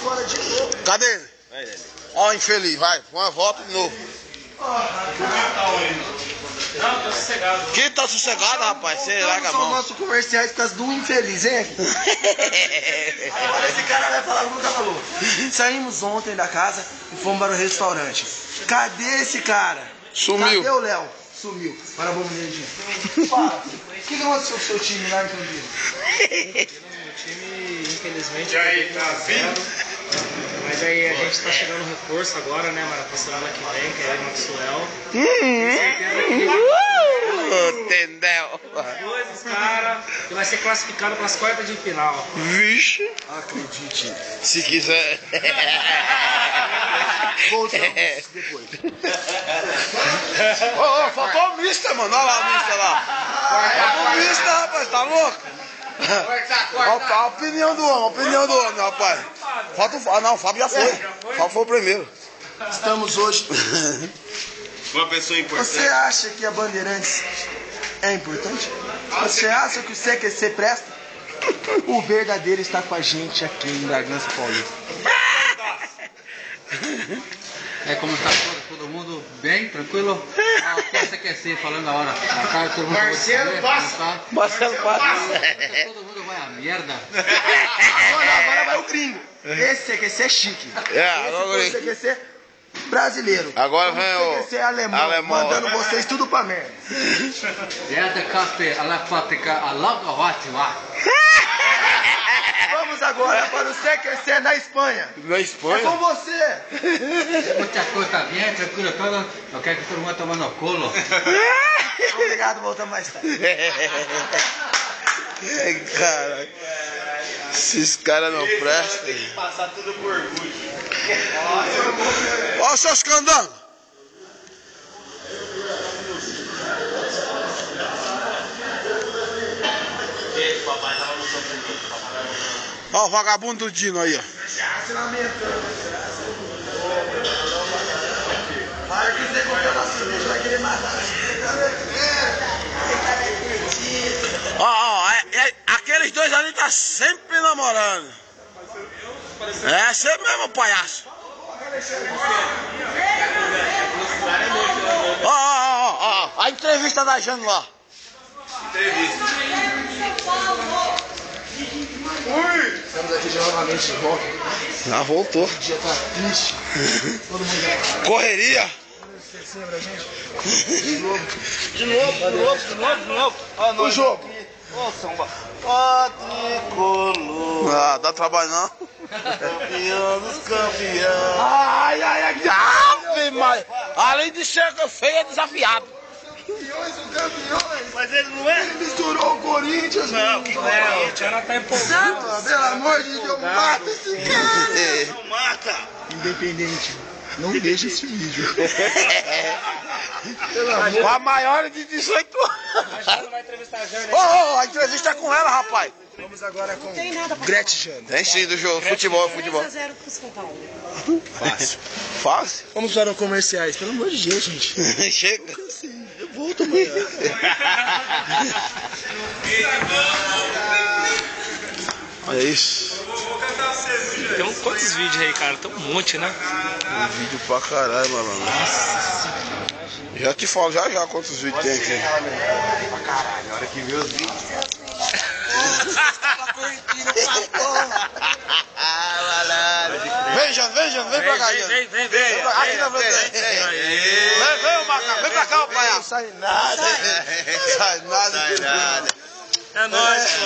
fora de novo. Cadê ele? Ó, infeliz, vai. Uma volta de novo. Não, tô sossegado. Que tá sossegado, rapaz? Você larga a São mão. nossos comerciais por causa do infeliz, hein? Agora esse cara vai falar como nunca falou. Saímos ontem da casa e fomos para o restaurante. Cadê esse cara? Sumiu. Cadê o Léo? Sumiu. Agora vamos ler, gente. Fala, o que aconteceu com o seu time lá em Campinas? Meu time, infelizmente, mas aí a gente tá chegando no reforço agora, né, mano? Pra semana que vem, que é o Maxwell. Tenho certeza que Entendeu? os caras e vai ser classificado para as quartas de final. Vixe. Acredite. Se quiser. Voltamos depois. Ô, faltou o mista, mano. Olha lá o mista lá. Faltou o mista, rapaz. Tá louco? A opinião do homem, rapaz. Falta o Fábio. Não, o Fábio já foi. O Fábio foi o primeiro. Estamos hoje. Uma pessoa importante. Você acha que a Bandeirantes é importante? Você acha que o CQC presta? O verdadeiro está com a gente aqui em Bragança Paulista. Como está todo mundo bem, tranquilo? Aqui é a CQC falando a hora. Todo mundo Marcelo passa. Marcelo passa. Todo mundo vai a merda. Agora vai o gringo. Esse CQC é chique. Agora Esse foi o CQC brasileiro. Agora vem o CQC alemão, mandando vocês tudo pra merda. Vamos agora para o CQC na Espanha. Na É Espanha? com você. Muita coisa bem, tranquilo todo. Eu quero que todo mundo tome no colo. Obrigado, voltamos mais tarde. Cara, esses caras não prestam. Passar tudo por orgulho. Ó os seus candangos. Ó o vagabundo do Dino aí, ó. Para que você comprar na cerveja, vai querer matar. Ó, aqueles dois ali tá sempre namorando. É você mesmo, palhaço. Ó, a entrevista da Jane lá. Estamos aqui de novamente de volta. Já voltou. O dia tá triste. Todo mundo já... Correria. Você lembra, gente? De novo. O jogo. Ó, samba. Quadricolor. Ah, dá trabalho não. Campeão dos campeões. Ai, ave Maria. Além de ser feio, é desafiado. Campeões, o campeões. Mas ele não é? Ele misturou o Corinthians. Não, que não é. O Tiana tá empolgado. Ah, pelo amor de Deus, mata esse cara. Não mata. Independente, não deixa esse vídeo. Pelo amor. Pra maiores de 18 anos. A Jana vai entrevistar a Jana. Ô, a entrevista é com ela, rapaz. Vamos agora com Tem nada pra Gretchen Jane. Tem sim do jogo, futebol. 3-0 pro São Paulo. Fácil. Fácil? Vamos para os comerciais, pelo amor de Deus, gente. Chega. Assim, eu volto amanhã. É isso. Tem quantos vídeos aí, cara? Tem um monte, né? Tem vídeo pra caralho, malandro. Já te falo já quantos vídeos tem aqui. Pra caralho, a hora que vê os vídeos. Vem pra cá, Jane. Vem. Aqui na frente. Vem, o macaco. Vem pra cá, o palhaço. Não sai nada. Sai nada. É nóis, pô.